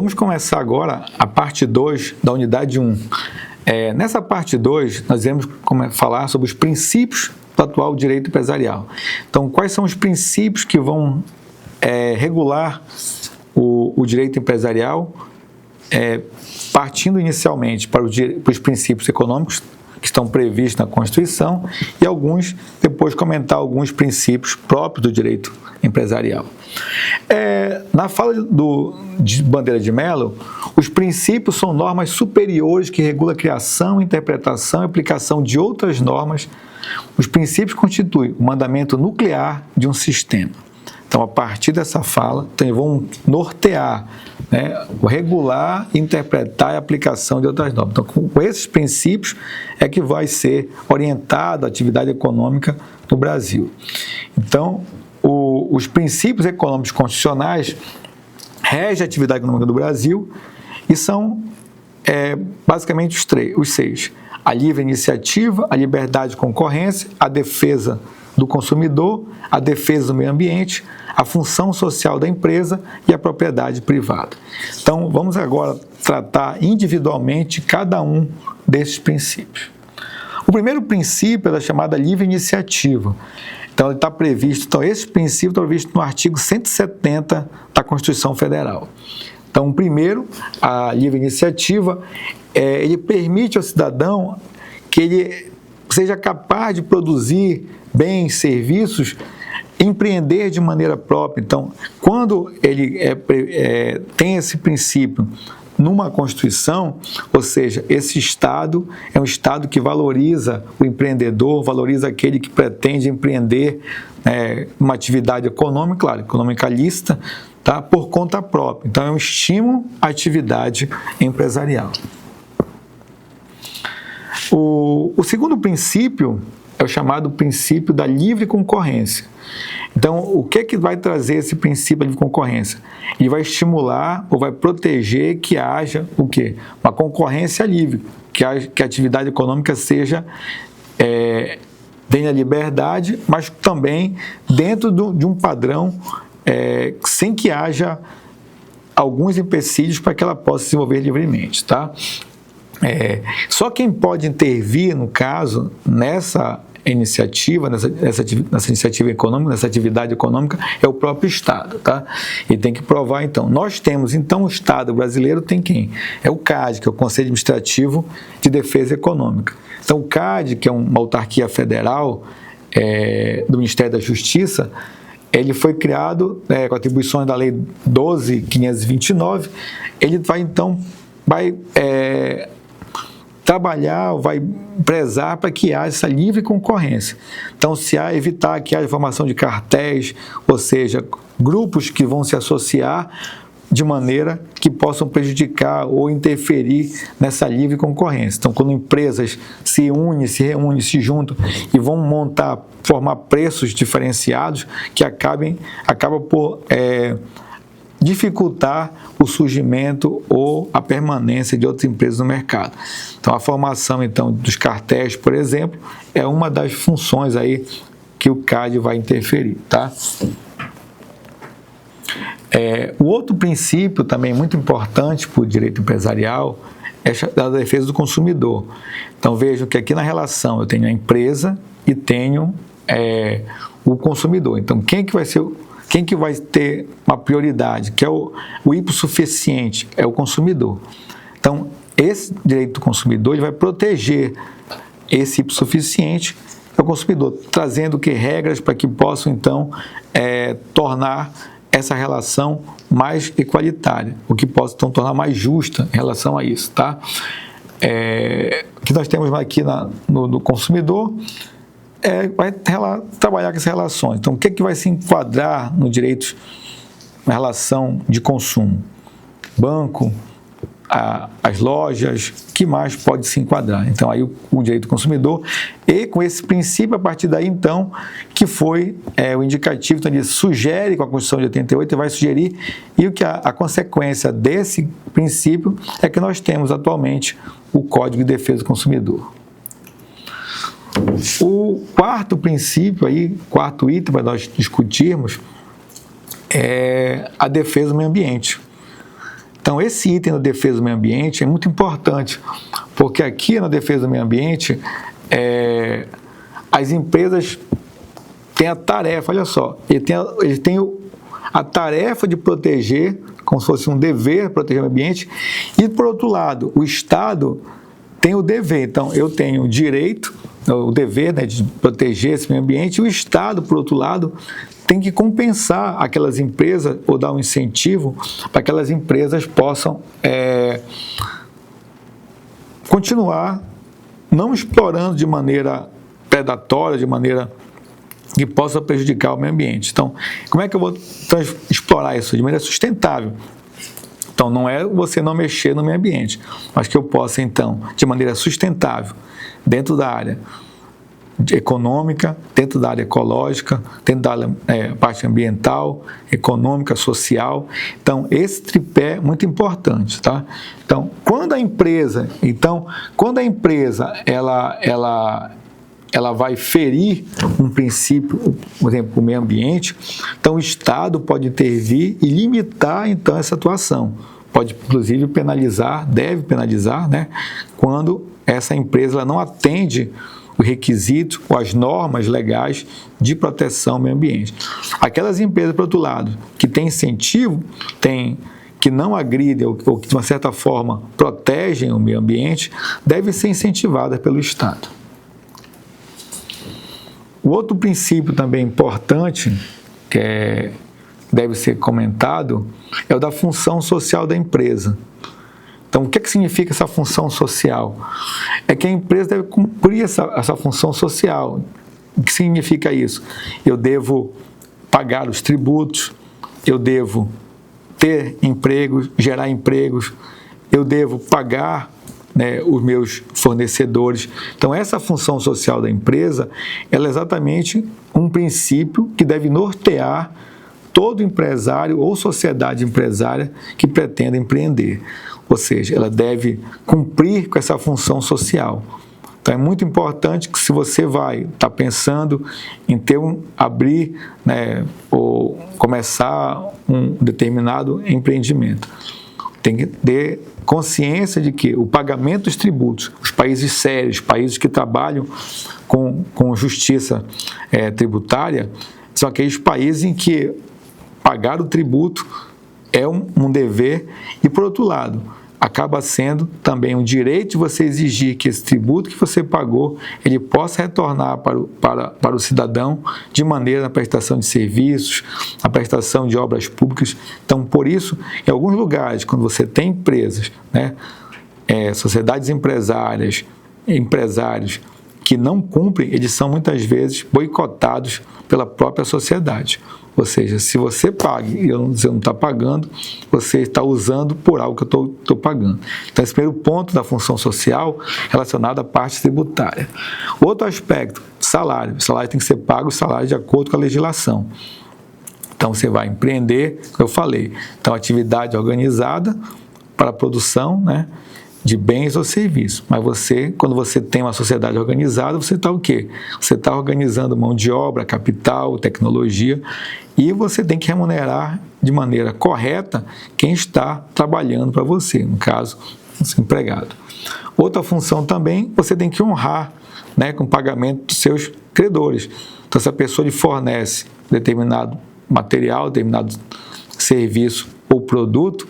Vamos começar agora a parte 2 da unidade 1. Nessa parte 2, nós iremos falar sobre os princípios do atual direito empresarial. Então, quais são os princípios que vão regular o direito empresarial, partindo inicialmente para os princípios econômicos que estão previstos na Constituição e depois comentar alguns princípios próprios do direito empresarial. Na fala de Bandeira de Mello, os princípios são normas superiores que regulam a criação, interpretação e aplicação de outras normas. Os princípios constituem o mandamento nuclear de um sistema. Então, a partir dessa fala, vão nortear, o regular, interpretar e aplicação de outras normas. Então, com esses princípios é que vai ser orientada a atividade econômica no Brasil. Então, os princípios econômicos constitucionais regem a atividade econômica do Brasil e são basicamente os 6. A livre iniciativa, a liberdade de concorrência, a defesa do consumidor, a defesa do meio ambiente, a função social da empresa e a propriedade privada. Então, vamos agora tratar individualmente cada um desses princípios. O primeiro princípio é da chamada livre iniciativa. Então, ele está previsto, esse princípio está previsto no artigo 170 da Constituição Federal. Então, primeiro, a livre iniciativa, ele permite ao cidadão que ele seja capaz de produzir bens, serviços, empreender de maneira própria. Então, quando ele tem esse princípio numa Constituição, ou seja, esse Estado é um Estado que valoriza o empreendedor, valoriza aquele que pretende empreender uma atividade econômica, claro, econômica lícita, por conta própria. Então, é um estímulo à atividade empresarial. O segundo princípio é o chamado princípio da livre concorrência. Então, o que vai trazer esse princípio da livre concorrência? Ele vai estimular ou vai proteger que haja o quê? Uma concorrência livre, que a atividade econômica tenha liberdade, mas também dentro de um padrão sem que haja alguns empecilhos para que ela possa se desenvolver livremente, tá? Só quem pode intervir, no caso, nessa iniciativa, nessa iniciativa econômica, nessa atividade econômica, é o próprio Estado, tá? E tem que provar, então. Nós temos, então, o Estado brasileiro tem quem? É o CAD, que é o Conselho Administrativo de Defesa Econômica. Então, o CAD, que é uma autarquia federal do Ministério da Justiça, ele foi criado com atribuições da Lei 12.529, ele vai, então, trabalhar, vai prezar para que haja essa livre concorrência. Então, evitar que haja formação de cartéis, ou seja, grupos que vão se associar de maneira que possam prejudicar ou interferir nessa livre concorrência. Então, quando empresas se reúnem, se juntam e vão formar preços diferenciados que acaba por dificultar o surgimento ou a permanência de outras empresas no mercado. Então, a formação, então, dos cartéis, por exemplo, é uma das funções aí que o CAD vai interferir, tá? O outro princípio também muito importante para o direito empresarial é a defesa do consumidor. Então, vejam que aqui na relação eu tenho a empresa e tenho o consumidor. Então, quem que vai ter uma prioridade, que é o hipossuficiente, é o consumidor. Então, esse direito do consumidor ele vai proteger esse hipossuficiente, que é o consumidor, trazendo regras para que possam, então, tornar essa relação mais igualitária, o que possa, então, tornar mais justa em relação a isso, tá? O que nós temos aqui no consumidor vai trabalhar com essas relações. Então, o que vai se enquadrar no direito na relação de consumo? Banco, as lojas, o que mais pode se enquadrar? Então, aí o direito do consumidor, e com esse princípio, a partir daí, então, que foi o indicativo, então ele sugere com a Constituição de 88, vai sugerir, e o que a consequência desse princípio é que nós temos atualmente o Código de Defesa do Consumidor. O quarto princípio, quarto item para nós discutirmos, é a defesa do meio ambiente. Então, esse item da defesa do meio ambiente é muito importante, porque aqui na defesa do meio ambiente, as empresas têm a tarefa, olha só, ele tem a tarefa de proteger, como se fosse um dever, proteger o meio ambiente, e, por outro lado, o Estado tem o dever. Então, eu tenho o direito, o dever, né, de proteger esse meio ambiente, e o Estado, por outro lado, tem que compensar aquelas empresas ou dar um incentivo para que aquelas empresas possam continuar não explorando de maneira predatória, de maneira que possa prejudicar o meio ambiente. Então, como é que eu vou explorar isso? De maneira sustentável. Então, não é você não mexer no meio ambiente, mas que eu possa, então, de maneira sustentável, dentro da área econômica, dentro da área ecológica, dentro da parte ambiental, econômica, social. Então, esse tripé é muito importante, tá? Então, quando a empresa ela vai ferir um princípio, por exemplo, o meio ambiente, então o Estado pode intervir e limitar, então, essa atuação. Pode, inclusive, penalizar, deve penalizar, né, quando essa empresa ela não atende o requisito ou as normas legais de proteção ao meio ambiente. Aquelas empresas, por outro lado, que têm incentivo, que não agridem ou que, de uma certa forma, protegem o meio ambiente, devem ser incentivadas pelo Estado. O outro princípio também importante, que deve ser comentado, é o da função social da empresa. Então, o que significa essa função social? É que a empresa deve cumprir essa função social. O que significa isso? Eu devo pagar os tributos, eu devo ter empregos, gerar empregos, eu devo pagar, né, os meus fornecedores. Então, essa função social da empresa, ela é exatamente um princípio que deve nortear todo empresário ou sociedade empresária que pretenda empreender. Ou seja, ela deve cumprir com essa função social. Então, é muito importante que, se você vai estar pensando em abrir, né, ou começar um determinado empreendimento, tem que ter consciência de que o pagamento dos tributos, os países sérios, países que trabalham com justiça tributária, são aqueles países em que pagar o tributo é um dever e, por outro lado, acaba sendo também um direito de você exigir que esse tributo que você pagou, ele possa retornar para o cidadão de maneira na prestação de serviços, na prestação de obras públicas. Então, por isso, em alguns lugares, quando você tem empresas, né, sociedades empresários que não cumprem, eles são muitas vezes boicotados pela própria sociedade. Ou seja, se você paga e você não está pagando, você está usando por algo que eu estou pagando. Então, esse primeiro ponto da função social relacionado à parte tributária. Outro aspecto, salário. O salário tem que ser pago, o salário de acordo com a legislação. Então, você vai empreender, como eu falei, então, atividade organizada para a produção, né, de bens ou serviços. Mas quando você tem uma sociedade organizada, você está o quê? Você está organizando mão de obra, capital, tecnologia, e você tem que remunerar de maneira correta quem está trabalhando para você, no caso, o seu empregado. Outra função também, você tem que honrar, né, com o pagamento dos seus credores. Então, se a pessoa lhe fornece determinado material, determinado serviço ou produto,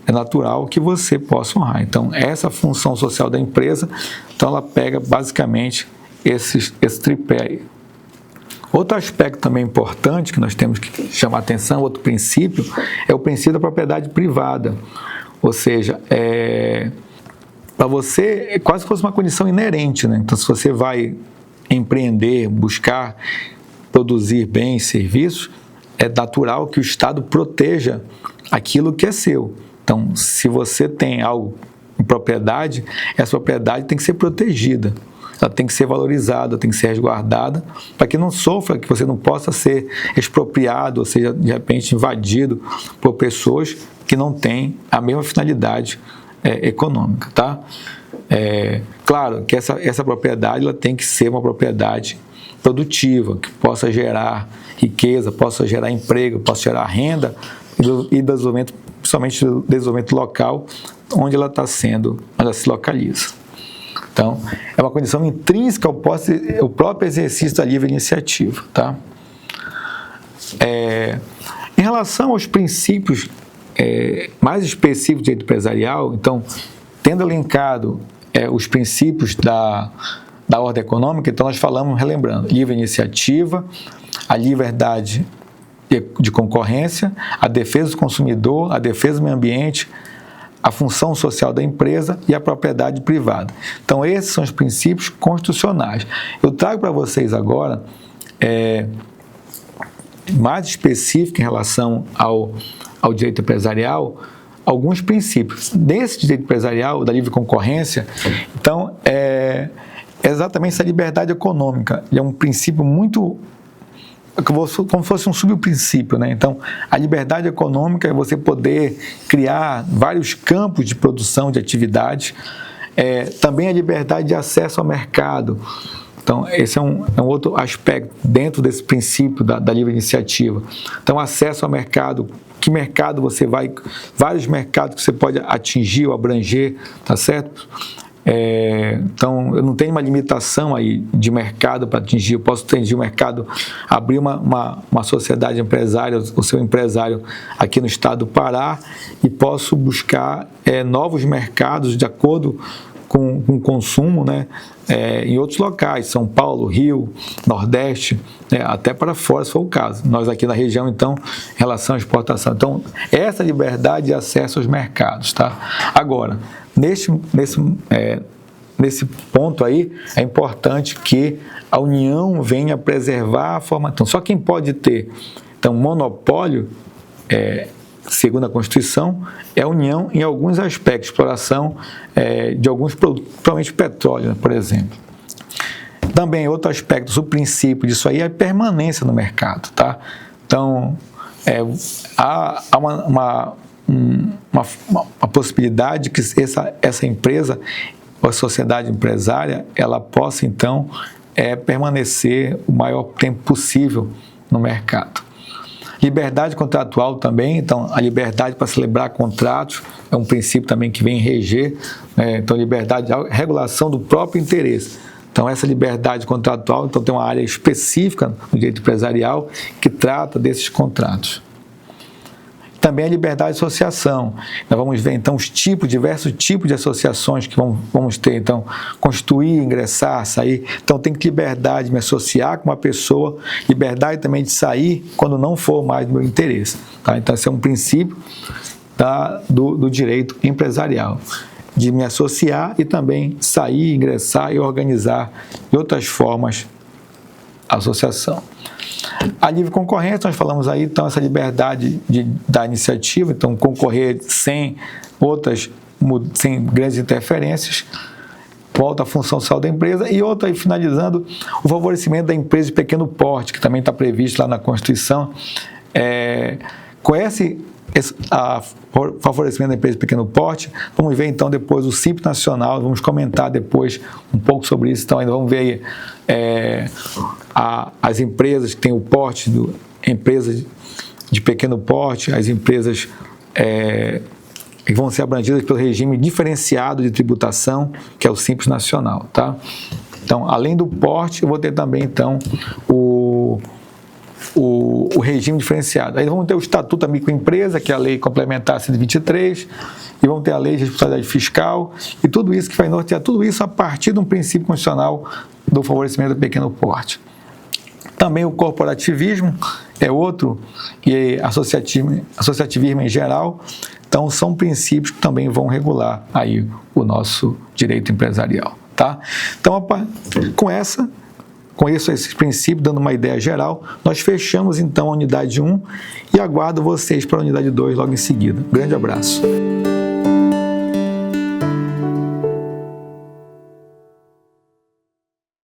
é natural que você possa honrar. Então, essa função social da empresa, então ela pega basicamente esse tripé aí. Outro aspecto também importante que nós temos que chamar atenção, outro princípio, é o princípio da propriedade privada. Ou seja, para você é quase que fosse uma condição inerente, né? Então, se você vai empreender, buscar produzir bens, serviços, é natural que o Estado proteja aquilo que é seu. Então, se você tem algo em propriedade, essa propriedade tem que ser protegida, ela tem que ser valorizada, tem que ser resguardada, para que não sofra, que você não possa ser expropriado, ou seja, de repente invadido por pessoas que não têm a mesma finalidade econômica, tá? Claro que essa propriedade ela tem que ser uma propriedade produtiva, que possa gerar riqueza, possa gerar emprego, possa gerar renda e desenvolvimento principalmente do desenvolvimento local, onde ela se localiza. Então, é uma condição intrínseca ao próprio exercício da livre iniciativa, tá? Em relação aos princípios mais específicos do direito empresarial, então, tendo elencado os princípios da ordem econômica, então nós falamos, relembrando, livre iniciativa, a liberdade de concorrência, a defesa do consumidor, a defesa do meio ambiente, a função social da empresa e a propriedade privada. Então, esses são os princípios constitucionais. Eu trago para vocês agora, mais específico em relação ao direito empresarial, alguns princípios. Nesse direito empresarial, da livre concorrência, então, é exatamente essa liberdade econômica. Ele é um princípio muito, como fosse um subprincípio, né? Então, a liberdade econômica é você poder criar vários campos de produção de atividades, também a liberdade de acesso ao mercado. Então, esse é um outro aspecto dentro desse princípio da livre iniciativa. Então, acesso ao mercado, que mercado você vai, vários mercados que você pode atingir ou abranger, tá certo? Então, eu não tenho uma limitação aí de mercado para atingir, eu posso atingir o mercado, abrir uma sociedade empresária, o seu empresário aqui no estado do Pará, e posso buscar novos mercados de acordo com o consumo, né, em outros locais, São Paulo, Rio, Nordeste, até para fora, se for o caso. Nós aqui na região, então, em relação à exportação. Então, essa liberdade de acesso aos mercados, tá? Agora, nesse ponto aí, é importante que a União venha preservar a formação. Só quem pode ter, então, monopólio, segundo a Constituição, é a União em alguns aspectos, exploração de alguns produtos, principalmente petróleo, por exemplo. Também outro aspecto, o princípio disso aí é a permanência no mercado, tá? Então, há uma possibilidade que essa empresa, ou a sociedade empresária, ela possa, então, permanecer o maior tempo possível no mercado. Liberdade contratual também, então a liberdade para celebrar contratos é um princípio também que vem reger, então liberdade, regulação do próprio interesse. Então essa liberdade contratual, então tem uma área específica no direito empresarial que trata desses contratos. Também a liberdade de associação. Nós vamos ver, então, diversos tipos de associações que vamos ter. Então, constituir, ingressar, sair. Então, tem liberdade de me associar com uma pessoa, liberdade também de sair quando não for mais do meu interesse. Tá? Então, esse é um princípio do direito empresarial, de me associar e também sair, ingressar e organizar de outras formas a associação. A livre concorrência, nós falamos aí, então, essa liberdade da iniciativa, então, concorrer sem grandes interferências, volta à função social da empresa, e outra, aí, finalizando, o favorecimento da empresa de pequeno porte, que também está previsto lá na Constituição. Com esse favorecimento da empresa de pequeno porte, vamos ver então depois o Simples Nacional, vamos comentar depois um pouco sobre isso, então ainda vamos ver aí as empresas que têm o porte, empresas de pequeno porte, as empresas que vão ser abrangidas pelo regime diferenciado de tributação, que é o Simples Nacional, tá? Então, além do porte, eu vou ter também então o regime diferenciado. Aí vamos ter o Estatuto da Microempresa, que é a Lei Complementar 123, e vamos ter a Lei de Responsabilidade Fiscal, e tudo isso que vai nortear, tudo isso a partir de um princípio constitucional do favorecimento do pequeno porte. Também o corporativismo é outro, e associativismo em geral. Então, são princípios que também vão regular aí o nosso direito empresarial, tá? Então, com esses princípios, dando uma ideia geral, nós fechamos então a unidade 1 e aguardo vocês para a unidade 2 logo em seguida. Grande abraço.